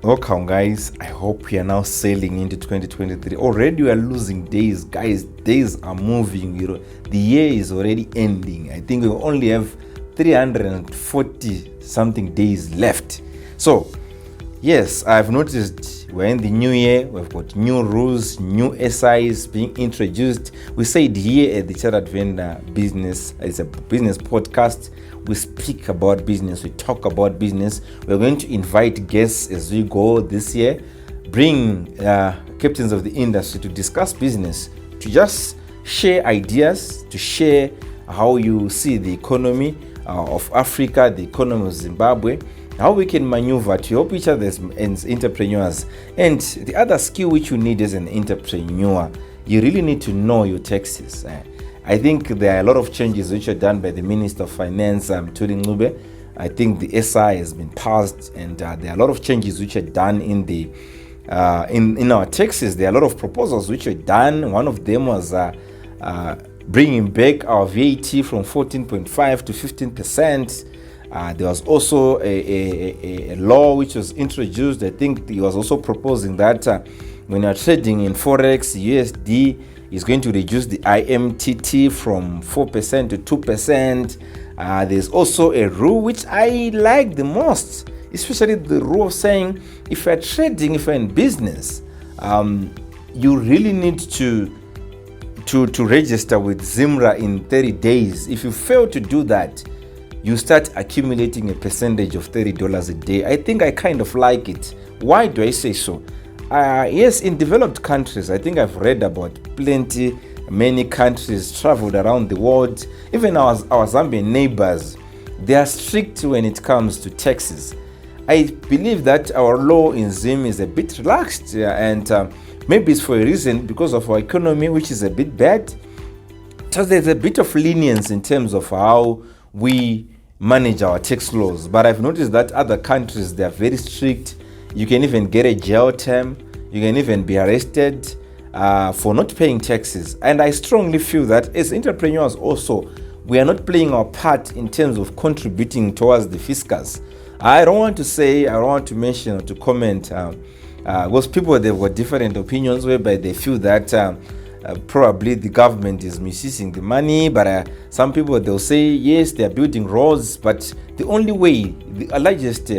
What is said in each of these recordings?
Welcome, guys. I hope we are now sailing into 2023. Already, we are losing days, guys. Days are moving. The year is already ending. I think we only have 340 something days left. So, yes, I've noticed we're in the new year. We've got new rules, new SIs being introduced. We said here at the Chartered Vendor Business, it's a business podcast. We speak about business, we talk about business. We're going to invite guests as we go this year, bring captains of the industry to discuss business, to just share ideas, to share how you see the economy of Africa, the economy of Zimbabwe, how we can maneuver to help each other as entrepreneurs. And the other skill which you need as an entrepreneur, you really need to know your taxes. I think there are a lot of changes which are done by the Minister of Finance, Thuli Ncube. I think the SI has been passed, and there are a lot of changes which are done in the in our taxes. There are a lot of proposals which are done. One of them was bringing back our VAT from 14.5 to 15%. There was also a law which was introduced. I think he was also proposing that when you're trading in Forex, USD is going to reduce the IMTT from 4% to 2%. There's also a rule which I like the most, especially the rule of saying if you're trading, if you're in business, you really need to register with ZIMRA in 30 days. If you fail to do that, you start accumulating a percentage of $30 a day. I think I kind of like it. Why do I say so? Yes, in developed countries, I think I've read about many countries, traveled around the world. Even our Zambian neighbors, they are strict when it comes to taxes. I believe that our law in Zim is a bit relaxed, and maybe it's for a reason, because of our economy, which is a bit bad. So there's a bit of lenience in terms of how we manage our tax laws. But I've noticed that other countries, they are very strict. You can even get a jail term. You can even be arrested for not paying taxes. And I strongly feel that as entrepreneurs also, we are not playing our part in terms of contributing towards the fiscus. I don't want to mention or to comment, because people, they've got different opinions whereby they feel that probably the government is misusing the money. But some people, they'll say, yes, they are building roads, but the only way, the largest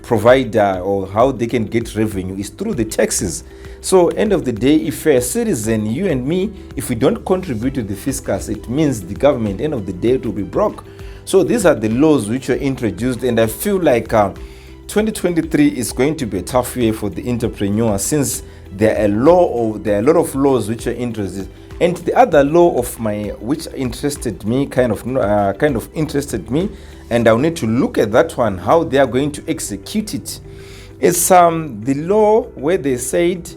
provider or how they can get revenue is through the taxes. So end of the day, if you're a citizen, you and me, if we don't contribute to the fiscus, it means the government, end of the day, it will be broke. So these are the laws which were introduced, and I feel like 2023 is going to be a tough year for the entrepreneur, since there are a lot of laws which are introduced. And the other law of which interested me, kind of interested me, and I'll need to look at that one, how they are going to execute it. It's the law where they said,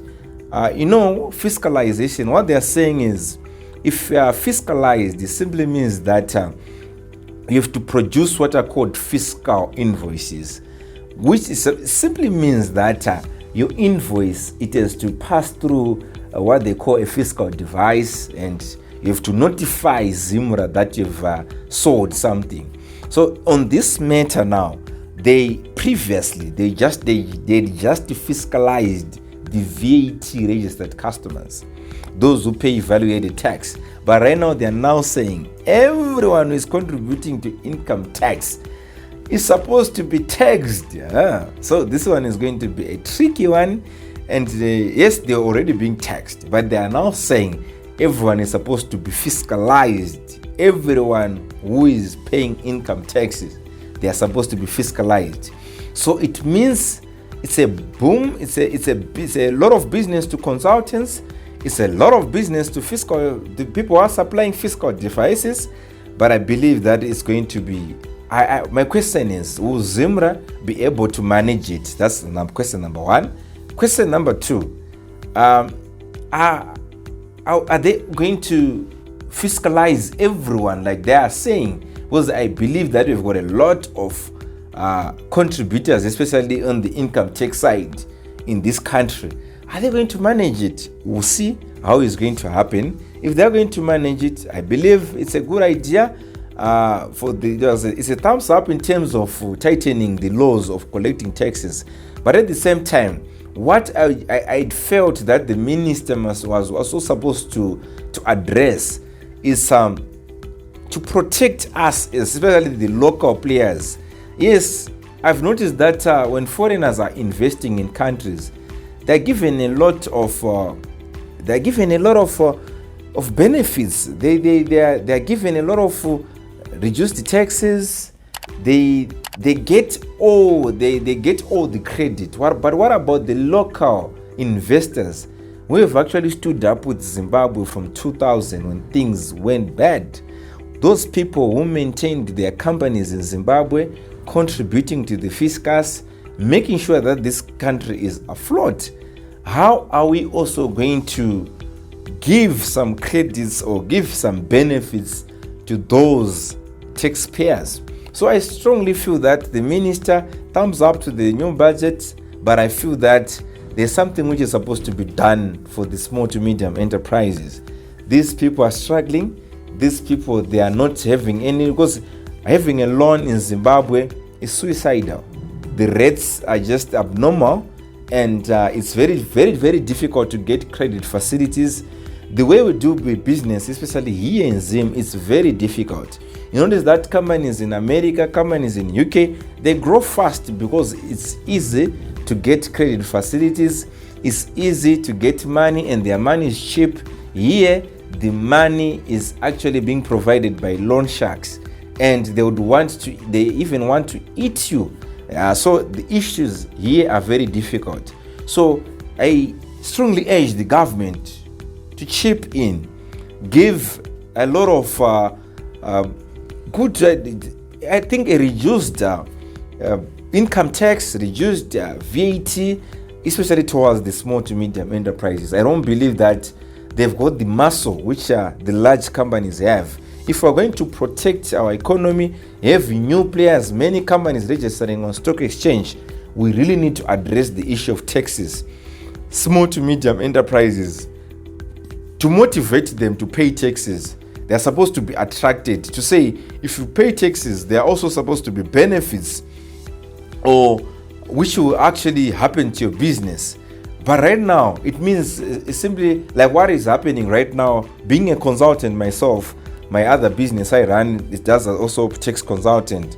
fiscalization. What they are saying is, if you are fiscalized, it simply means that you have to produce what are called fiscal invoices, which simply means that your invoice, it has to pass through what they call a fiscal device, and you have to notify ZIMRA that you've sold something. So on this matter now, they just fiscalized the VAT registered customers, those who pay value-added tax. But right now, they are now saying everyone who is contributing to income tax is supposed to be taxed. So this one is going to be a tricky one. And yes, they're already being taxed, but they are now saying everyone is supposed to be fiscalized. Everyone who is paying income taxes, they are supposed to be fiscalized. So it means it's a boom. It's a lot of business to consultants. It's a lot of business to the people who are supplying fiscal devices. But I believe that it's going to be. My question is, will ZIMRA be able to manage it? That's question number one. Question number two, are they going to fiscalize everyone like they are saying? Because I believe that we've got a lot of contributors, especially on the income tax side in this country. Are they going to manage it? We'll see how it's going to happen. If they're going to manage it, I believe it's a good idea. it's a thumbs up in terms of tightening the laws of collecting taxes. But at the same time, what I felt that the minister was also supposed to address is to protect us, especially the local players. Yes, I've noticed that when foreigners are investing in countries, they're given a lot of benefits. They're given a lot of reduced taxes. They get all the credit. But what about the local investors? We have actually stood up with Zimbabwe from 2000 when things went bad. Those people who maintained their companies in Zimbabwe, contributing to the fiscus, making sure that this country is afloat. How are we also going to give some credits or give some benefits to those taxpayers? So I strongly feel that the minister, thumbs up to the new budget, but I feel that there's something which is supposed to be done for the small to medium enterprises. These people are struggling. These people, they are not having any, because having a loan in Zimbabwe is suicidal. The rates are just abnormal, and it's very, very, very difficult to get credit facilities. The way we do business, especially here in Zim, it's very difficult. You notice that companies in America, companies in UK, they grow fast because it's easy to get credit facilities. It's easy to get money, and their money is cheap. Here, the money is actually being provided by loan sharks, and they even want to eat you. So the issues here are very difficult. So I strongly urge the government to chip in, give a lot of good, I think a reduced income tax, reduced VAT, especially towards the small to medium enterprises. I don't believe that they've got the muscle which the large companies have. If we're going to protect our economy, have new players, many companies registering on stock exchange, we really need to address the issue of taxes. Small to medium enterprises, to motivate them to pay taxes, they're supposed to be attracted to say, if you pay taxes, there are also supposed to be benefits or which will actually happen to your business. But right now, it means it's simply like what is happening right now. Being a consultant myself, my other business I run, it does also tax consultant.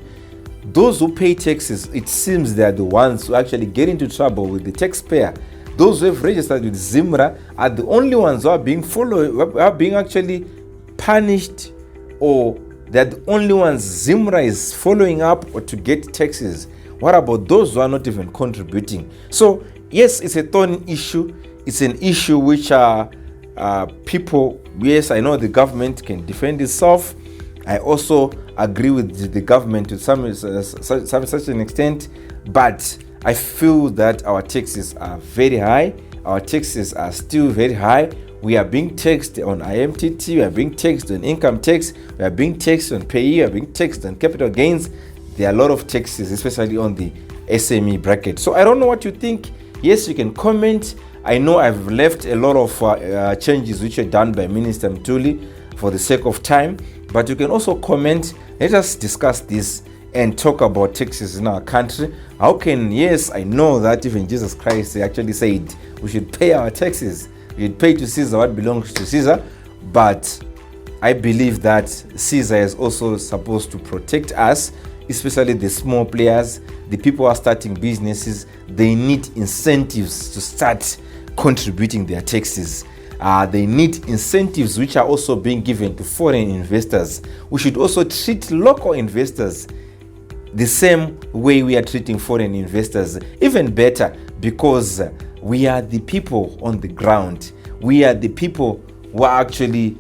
Those who pay taxes, it seems they are the ones who actually get into trouble with the taxpayer. Those who have registered with Zimra are the only ones who are being followed, are being actually punished, or they're the only ones Zimra is following up or to get taxes. What about those who are not even contributing? So yes, it's a thorny issue. It's an issue which people, yes, I know the government can defend itself. I also agree with the government to some such an extent, but I feel that our taxes are very high. Our taxes are still very high. We are being taxed on IMTT, we are being taxed on income tax, we are being taxed on payee, we are being taxed on capital gains. There are a lot of taxes, especially on the SME bracket. So I don't know what you think. Yes, you can comment. I know I've left a lot of changes which are done by Minister Mtuli for the sake of time, but you can also comment. Let us discuss this and talk about taxes in our country. How can, yes, I know that even Jesus Christ actually said we should pay our taxes. We should pay to Caesar what belongs to Caesar, but I believe that Caesar is also supposed to protect us, especially the small players, the people who are starting businesses. They need incentives to start contributing their taxes. They need incentives which are also being given to foreign investors. We should also treat local investors the same way we are treating foreign investors, even better, because we are the people on the ground. We are the people who are actually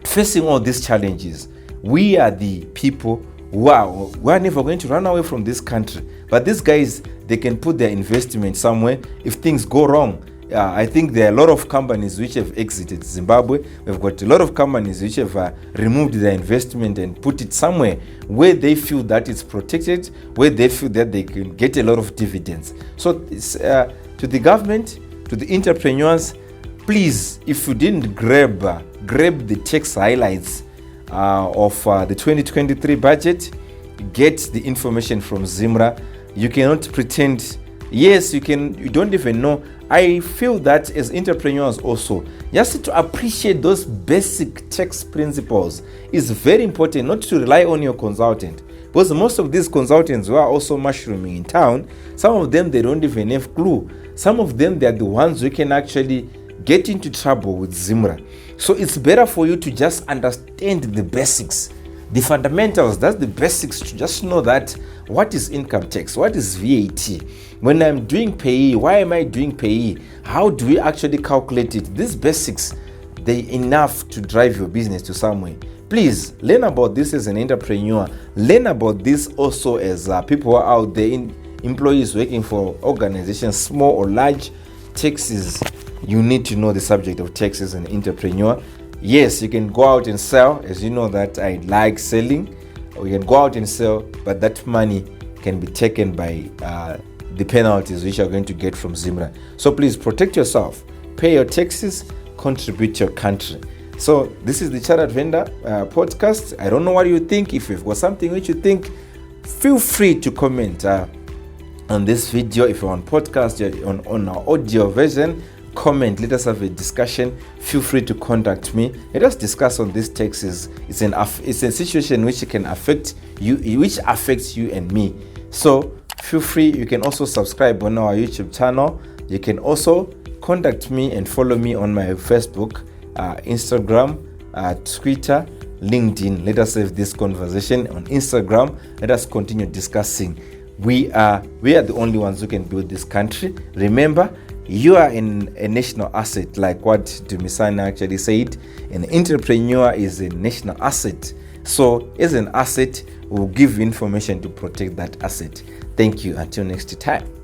facing all these challenges. We are the people who are never going to run away from this country. But these guys, they can put their investment somewhere if things go wrong. I think there are a lot of companies which have exited Zimbabwe. We've got a lot of companies which have removed their investment and put it somewhere where they feel that it's protected, where they feel that they can get a lot of dividends. So it's, to the government, to the entrepreneurs, please, if you didn't grab the tax highlights, the 2023 budget. Get the information from Zimra. You cannot pretend. Yes, you don't even know. I feel that as entrepreneurs also, just to appreciate those basic tax principles is very important, not to rely on your consultant. Because most of these consultants who are also mushrooming in town, some of them, they don't even have clue. Some of them, they are the ones who can actually get into trouble with Zimra. So it's better for you to just understand the basics, the fundamentals. That's the basics, to just know that what is income tax, what is VAT. When I'm doing payee, why am I doing payee? How do we actually calculate it? These basics, they're enough to drive your business to somewhere. Please learn about this as an entrepreneur. Learn about this also as people who are out there, employees working for organizations, small or large. Taxes, you need to know the subject of taxes as an entrepreneur. Yes, you can go out and sell, as you know that I like selling. Or you can go out and sell, but that money can be taken by the penalties which you are going to get from Zimra. So please protect yourself, pay your taxes, contribute to your country. So this is the Chartered Vendor podcast. I don't know what you think. If you've got something which you think, feel free to comment on this video. If you're on podcast, on our audio version, comment, let us have a discussion. Feel free to contact me. Let us discuss on these taxes. It's a situation which can affect you, which affects you and me. So feel free. You can also subscribe on our YouTube channel. You can also contact me and follow me on my Facebook, Instagram, Twitter, LinkedIn. Let us have this conversation on Instagram. Let us continue discussing. We are the only ones who can build this country. Remember, you are a national asset, like what Dumisani actually said. An entrepreneur is a national asset. So as an asset, we'll give you information to protect that asset. Thank you. Until next time.